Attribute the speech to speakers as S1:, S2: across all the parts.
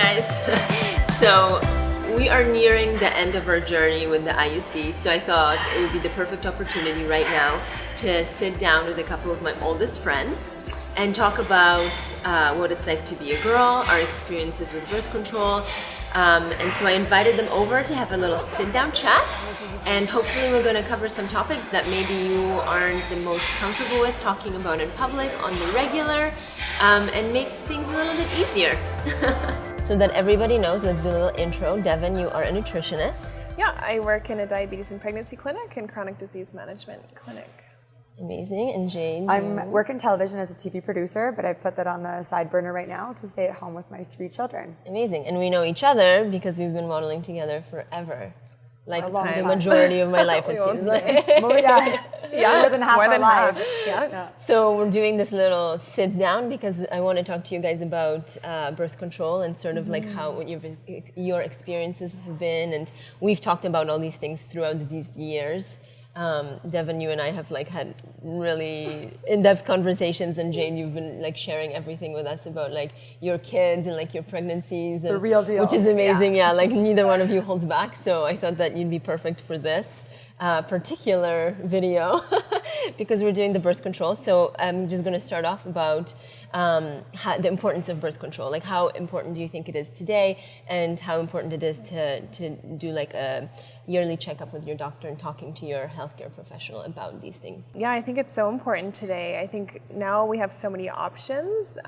S1: guys. So we are nearing the end of our journey with the IUC, so I thought it would be the perfect opportunity right now to sit down with a couple of my oldest friends and talk about what it's like to be a girl, our experiences with birth control. And so I invited them over to have a little sit-down chat, and hopefully we're going to cover some topics that maybe you aren't the most comfortable with talking about in public on the regular, and make things a little bit easier. So that everybody knows, let's do a little intro. Devin, you are a nutritionist.
S2: Yeah, I work in a diabetes and pregnancy clinic and chronic disease management clinic.
S1: Amazing. And Jane?
S3: I work in television as a TV producer, but I put that on the side burner right now to stay at home with my 3 children.
S1: Amazing. And we know each other because we've been modeling together forever. Like the majority of my life, it seems like.
S3: More than half our life.
S2: Yeah.
S1: So we're doing this little sit down because I want to talk to you guys about birth control and sort of like how what your experiences have been. And we've talked about all these things throughout these years. Devin, you and I have like had really in-depth conversations, and Jane, you've been like sharing everything with us about like your kids and like your pregnancies, and,
S3: the real deal,
S1: which is amazing. Yeah, like neither one of you holds back, so I thought that you'd be perfect for this particular video because we're doing the birth control. So I'm just going to start off about the importance of birth control. Like, how important do you think it is today, and how important it is to do like a yearly checkup with your doctor and talking to your healthcare professional about these things?
S2: Yeah, I think it's so important today. I think now we have so many options.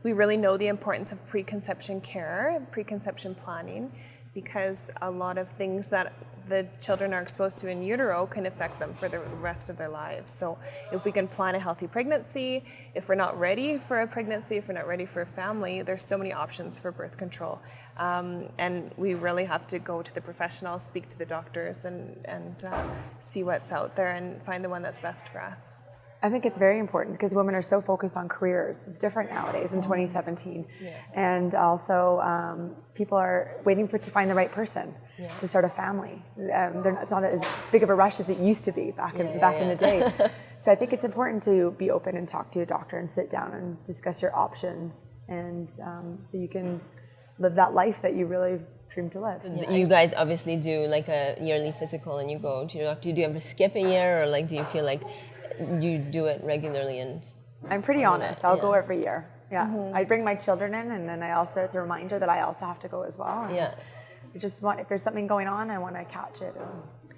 S2: We really know the importance of preconception care, preconception planning, because a lot of things that the children are exposed to in utero can affect them for the rest of their lives. So if we can plan a healthy pregnancy, if we're not ready for a pregnancy, if we're not ready for a family, there's so many options for birth control. And we really have to go to the professionals, speak to the doctors, and see what's out there and find the one that's best for us.
S3: I think it's very important because women are so focused on careers. It's different nowadays in 2017.
S1: Yeah.
S3: And also people are waiting to find the right person to start a family. It's not as big of a rush as it used to be back in the day. So I think it's important to be open and talk to your doctor and sit down and discuss your options, and so you can live that life that you really dream to live.
S1: You guys obviously do like a yearly physical and you go to your doctor. Do you ever skip a year, or like do you feel like you do it regularly? And
S3: I'm pretty honest. I'll go every year. Yeah, I bring my children in, and then I also, it's a reminder that I also have to go as well. And I just want, if there's something going on, I want to catch it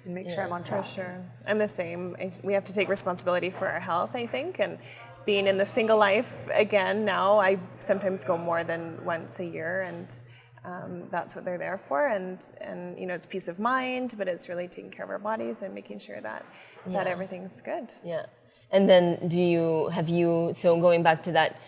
S3: and make sure I'm on track.
S2: For sure. I'm the same. We have to take responsibility for our health, I think, and being in the single life again now, I sometimes go more than once a year, and that's what they're there for. And you know, it's peace of mind, but it's really taking care of our bodies and making sure that everything's good.
S1: Yeah. And then so going back to that,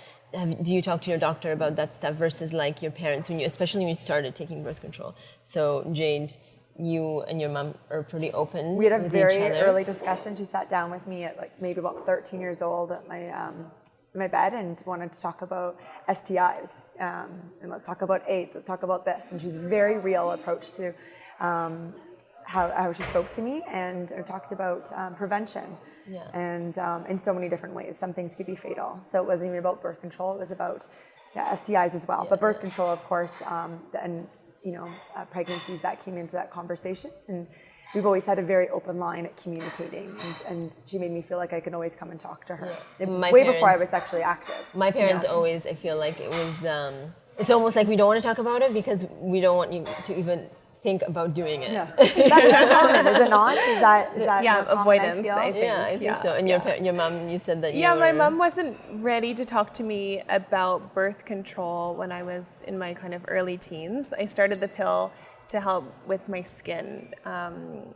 S1: do you talk to your doctor about that stuff versus like your parents especially when you started taking birth control? So Jade, you and your mom are pretty open.
S3: We had a
S1: with
S3: very
S1: each other.
S3: early discussion. She sat down with me at like maybe about 13 years old at my bed and wanted to talk about STIs, and let's talk about AIDS, let's talk about this. And she's a very real approach to how she spoke to me, and talked about prevention. And in so many different ways. Some things could be fatal. So it wasn't even about birth control, it was about STIs as well. But birth control, of course, and pregnancies that came into that conversation. And we've always had a very open line at communicating, and she made me feel like I can always come and talk to her. Before I was sexually active.
S1: My parents always, I feel like it was, it's almost like we don't want to talk about it because we don't want you to even think about doing it.
S3: Yes. That's common, is it not? Is that
S2: avoidance,
S3: I
S2: think.
S1: Yeah, I think so. And your mom, you said that you
S2: my mom wasn't ready to talk to me about birth control when I was in my kind of early teens. I started the pill to help with my skin, I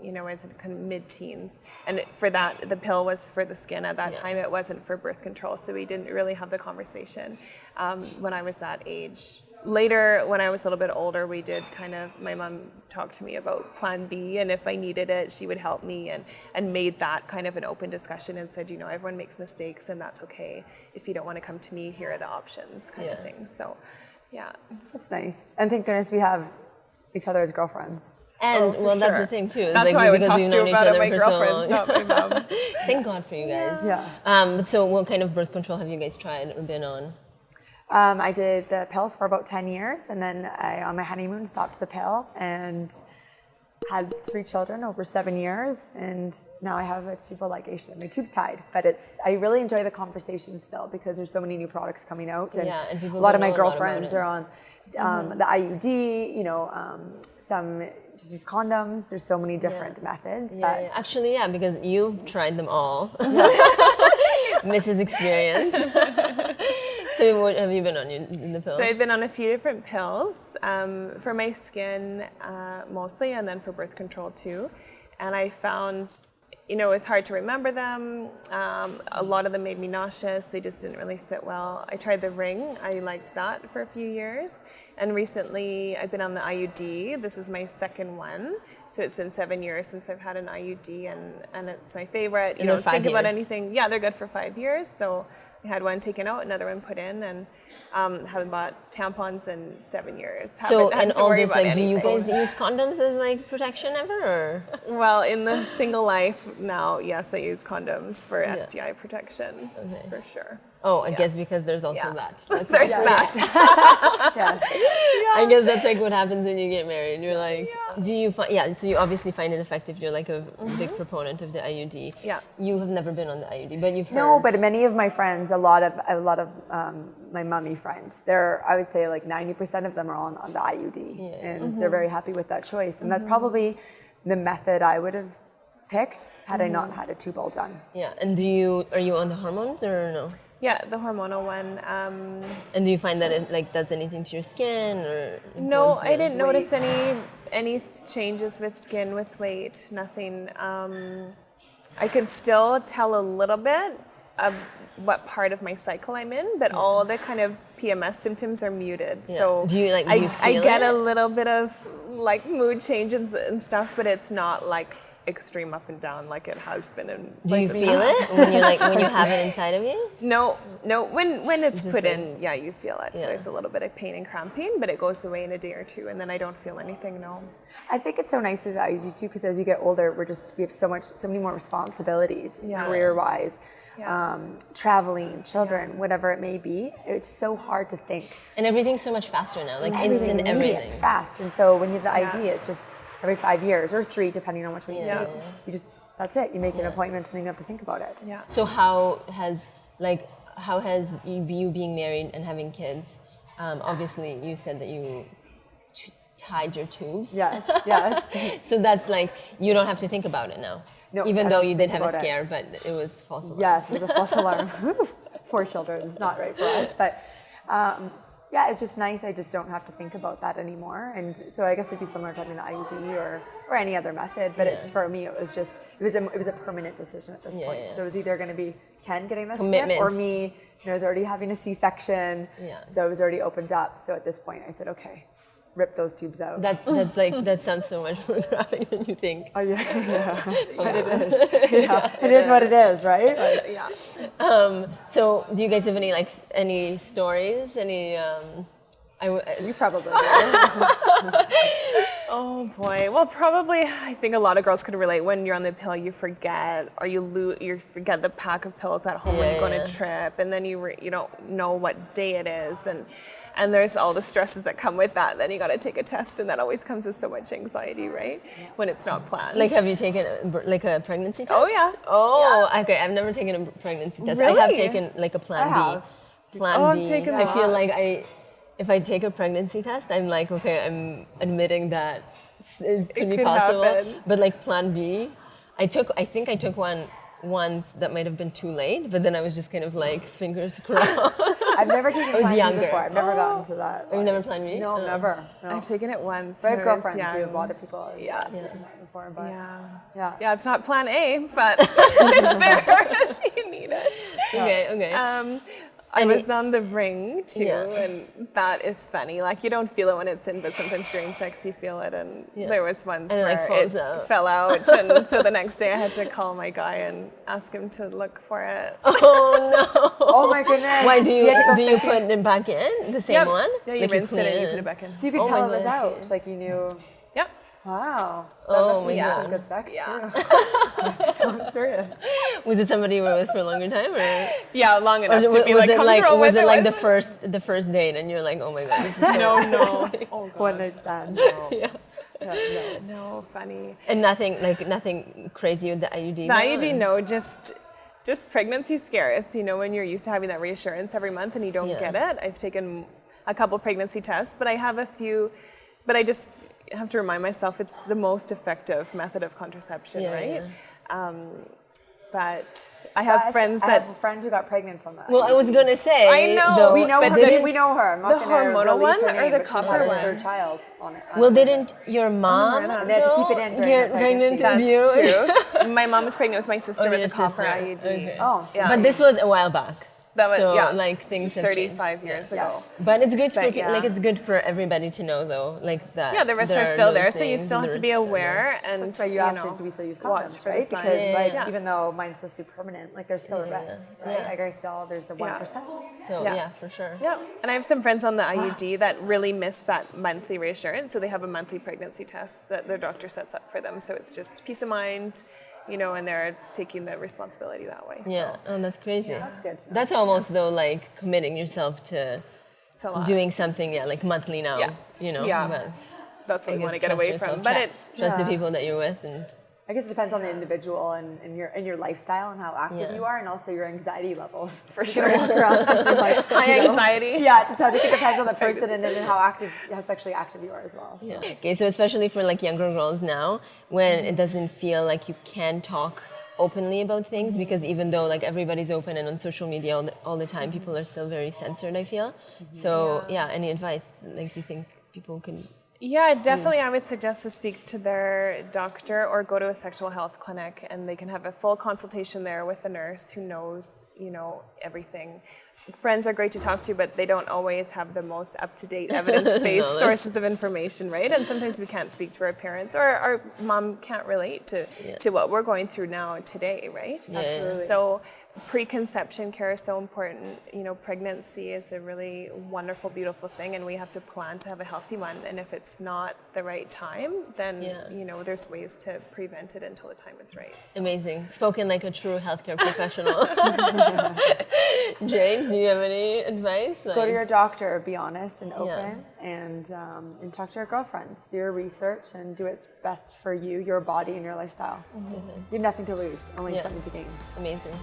S2: was in kind of mid-teens. And for that, the pill was for the skin at that time. It wasn't for birth control. So we didn't really have the conversation when I was that age. Later, when I was a little bit older, we did my mom talked to me about Plan B, and if I needed it, she would help me, and made that kind of an open discussion and said, everyone makes mistakes and that's okay. If you don't want to come to me, here are the options kind of thing. So, yeah.
S3: That's nice. And thank goodness we have each other as girlfriends.
S1: And that's the thing too.
S2: That's why I would talk to you about it, my girlfriends, not my mom.
S1: Thank God for you guys.
S3: Yeah.
S1: So what kind of birth control have you guys tried or been on?
S3: I did the pill for about 10 years, and then on my honeymoon, stopped the pill and had 3 children over 7 years, and now I have a tubal ligation. My tube's tied, but I really enjoy the conversation still because there's so many new products coming out, and
S1: people
S3: a lot of
S1: don't
S3: my
S1: know a lot
S3: girlfriends
S1: about
S3: are on the IUD, some just use condoms. There's so many different methods.
S1: Actually, because you've tried them all. Mrs. Experience. So what have you been on in the pill?
S2: So I've been on a few different pills for my skin mostly, and then for birth control too. And I found, it was hard to remember them. A lot of them made me nauseous. They just didn't really sit well. I tried the ring. I liked that for a few years. And recently I've been on the IUD. This is my second one. So it's been 7 years since I've had an IUD, and it's my favorite. You don't think about anything. Yeah, they're good for 5 years. So I had one taken out, another one put in, and haven't bought tampons in 7 years.
S1: So, and all this, do you guys use condoms as protection ever? Or?
S2: Well, in the single life now, yes, I use condoms for STI protection, for sure.
S1: Oh, I guess because there's also that.
S2: There's that.
S1: I guess that's what happens when you get married. You're like, do you find, so you obviously find it effective. You're like a big proponent of the IUD.
S2: Yeah.
S1: You have never been on the IUD, but you've heard.
S3: No, but many of my friends, a lot of my mummy friends, I would say 90% of them are on the IUD, and they're very happy with that choice. And that's probably the method I would have picked had I not had a tubal done.
S1: Yeah, and are you on the hormones or no?
S2: Yeah, the hormonal one.
S1: And do you find that it does anything to your skin or?
S2: No, I didn't notice any changes with skin, with weight, nothing. I could still tell a little bit of what part of my cycle I'm in, but all the kind of PMS symptoms are muted. Yeah. So
S1: do you
S2: I get a little bit of mood changes and stuff, but it's not extreme up and down like it has been in.
S1: Do you feel it when you have it inside of you?
S2: No. When it's put in, you feel it. So there's a little bit of pain and cramping, but it goes away in a day or two, and then I don't feel anything. No.
S3: I think it's so nice with IUD too, because as you get older, we have so many more responsibilities, career-wise, traveling, children, whatever it may be. It's so hard to think.
S1: And everything's so much faster now, instant everything.
S3: Fast, and so when you have the ID, it's just every 5 years or 3, depending on which one you take. You just, that's it. You make an appointment and then you have to think about it.
S2: Yeah.
S1: So how has you being married and having kids? Obviously, you said that you tied your tubes.
S3: Yes.
S1: So that's you don't have to think about it now.
S3: No,
S1: even though you did have a scare, but it was false alarm.
S3: Yes, it was a false alarm. 4 children. It's not right for us, but. It's just nice. I just don't have to think about that anymore, and so I guess it'd be similar to having an IUD or any other method. But it's for me, it was a permanent decision at this point. Yeah. So it was either going to be Ken getting this
S1: commitment,
S3: or me. I was already having a C-section, so it was already opened up. So at this point, I said, okay, rip those tubes out.
S1: That sounds so much more dramatic than you think.
S3: Oh yeah. But it is. It is what it is, right?
S1: So do you guys have any stories?
S3: You probably.
S2: Oh boy. Well, probably. I think a lot of girls could relate. When you're on the pill, you forget, or you forget the pack of pills at home when you go on a trip, and then you don't know what day it is, and there's all the stresses that come with that. Then you got to take a test, and that always comes with so much anxiety, right? When it's not planned.
S1: Have you taken a pregnancy test?
S2: Oh yeah.
S1: Oh, okay. I've never taken a pregnancy test.
S2: Really?
S1: I have taken a Plan B. Plan B.
S2: I've taken
S1: I feel if I take a pregnancy test, I'm okay, I'm admitting that it could be possible.
S2: Happen.
S1: But Plan B, I think I took one once that might have been too late, but then I was just kind of fingers crossed.
S3: I've never taken Plan B before. I've never gotten to that.
S1: You've never Plan B?
S3: No, never. No.
S2: I've taken it once.
S3: I have girlfriends too. A lot of people have taken that before, but
S2: yeah, it's not Plan A, but it's there if you need it.
S1: Okay.
S2: I was on the ring too, and that is funny. You don't feel it when it's in, but sometimes during sex you feel it. And there was once where it fell out, and so the next day I had to call my guy and ask him to look for it.
S1: Oh no!
S3: Oh my goodness!
S1: Why do you put it back in the same one?
S2: Yeah, you rinse it and you put it back in.
S3: So you could tell it was out, you knew.
S2: Yep.
S3: Wow. That
S1: Oh
S3: must
S1: my
S3: be
S1: God.
S3: some good sex
S2: Yeah.
S3: too. I'm serious.
S1: Was it somebody you were with for a longer time, or
S2: Yeah, long enough
S1: was
S2: to be like
S1: it like
S2: comfortable
S1: was
S2: with
S1: it like the
S2: wasn't
S1: first date, and you're like, oh my God, this is so
S2: No. Oh God.
S3: One night stand.
S2: No, funny.
S1: and nothing crazy with the IUD.
S2: The
S1: now,
S2: IUD,
S1: or-
S2: no, just pregnancy scares. You know, when you're used to having that reassurance every month and you don't
S1: Yeah.
S2: get it. I've taken a couple pregnancy tests, but I have a few. But I just have to remind myself it's the most effective method of contraception,
S1: Yeah,
S2: right?
S1: yeah.
S2: But I have friends
S3: I
S2: that
S3: have a friend who got pregnant on that.
S1: Well, I was gonna say.
S2: I know,
S1: though,
S3: we know
S2: but
S3: her.
S2: didn't-
S3: We know her. I'm not
S2: the
S3: gonna
S2: hormonal
S3: release her
S2: one or
S3: name,
S2: the
S3: but she's
S2: copper
S3: had her
S2: one?
S3: third child on it.
S1: Well, didn't your mom
S2: Miranda.
S3: They had to keep it in during
S1: get
S3: her
S1: pregnant
S3: pregnancy.
S1: with
S2: That's
S1: you?
S2: true. My mom was pregnant with my sister
S1: Oh,
S2: with
S1: your
S2: the copper
S1: sister.
S2: IUD.
S1: Okay.
S3: Oh,
S2: Yeah.
S1: But this was a while back.
S2: That was,
S1: so
S2: yeah.
S1: like things
S2: This is
S1: have changed.
S2: 35 years ago.
S3: Yes.
S1: But it's good for
S2: But, yeah.
S1: like it's good for everybody to know though, like that.
S2: Yeah, the risks
S1: there
S2: are still
S1: those
S2: there, so you
S1: things
S2: still
S1: and
S2: have
S1: the
S2: to be
S1: risks are there.
S2: aware and
S3: That's why you asked if we still use
S2: watch
S3: condoms,
S2: for the
S3: right?
S2: signs.
S3: Because like
S2: Yeah.
S3: even though mine's supposed to be permanent, like there's still a risk, right?
S1: Yeah.
S3: Like I still there's the 1%.
S1: So
S2: Yeah.
S1: yeah, for sure.
S2: Yeah, and I have some friends on the IUD that really miss that monthly reassurance, so they have a monthly pregnancy test that their doctor sets up for them. So it's just peace of mind, you know, and they're taking the responsibility that way. So
S1: Yeah. Oh, that's crazy.
S3: That's good to know.
S1: That's almost though like committing yourself to
S2: it's a lot.
S1: doing something, yeah, like monthly now.
S2: Yeah.
S1: You know.
S2: Yeah.
S1: But
S2: That's what
S1: I
S2: you want
S1: guess
S2: to get
S1: trust
S2: away
S1: yourself,
S2: from. But
S1: trust the
S3: Yeah.
S1: people that you're with, and
S3: I guess it depends on the individual and your lifestyle and how active
S1: Yeah.
S3: you are, and also your anxiety levels.
S2: For
S3: You can walk around thinking, like,
S2: high
S3: you know,
S2: anxiety.
S3: Yeah, so I think it depends on the person and then how sexually active you are as well. So.
S1: yeah. Okay, so especially for like younger girls now, when it doesn't feel like you can talk openly about things, because even though like everybody's open and on social media all the time, people are still very censored, I feel. So yeah, any advice like you think people can?
S2: Yeah, definitely. I would suggest to speak to their doctor or go to a sexual health clinic, and they can have a full consultation there with a nurse who knows, you know, everything. Friends are great to talk to, but they don't always have the most up-to-date evidence-based
S1: No,
S2: sources of information, right? And sometimes we can't speak to our parents, or our mom can't relate to what we're going through now today, right?
S1: Yeah. Absolutely.
S2: So preconception care is so important. You know, pregnancy is a really wonderful, beautiful thing, and we have to plan to have a healthy one. And if it's not the right time, then you know, there's ways to prevent it until the time is right.
S1: Amazing. Spoken like a true healthcare professional. James, do you have any advice?
S3: Go to your doctor, be honest and
S1: Yeah.
S3: open, and talk to your girlfriends. Do your research and do what's best for you, your body, and your lifestyle. You have nothing to lose, only
S1: Yeah.
S3: something to gain.
S1: Amazing.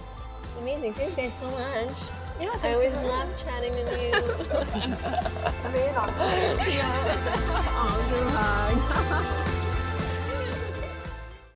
S1: Amazing. Thanks guys so much.
S2: Yeah,
S1: I always love chatting with you.
S3: I mean,
S1: Yeah. Oh, good hug.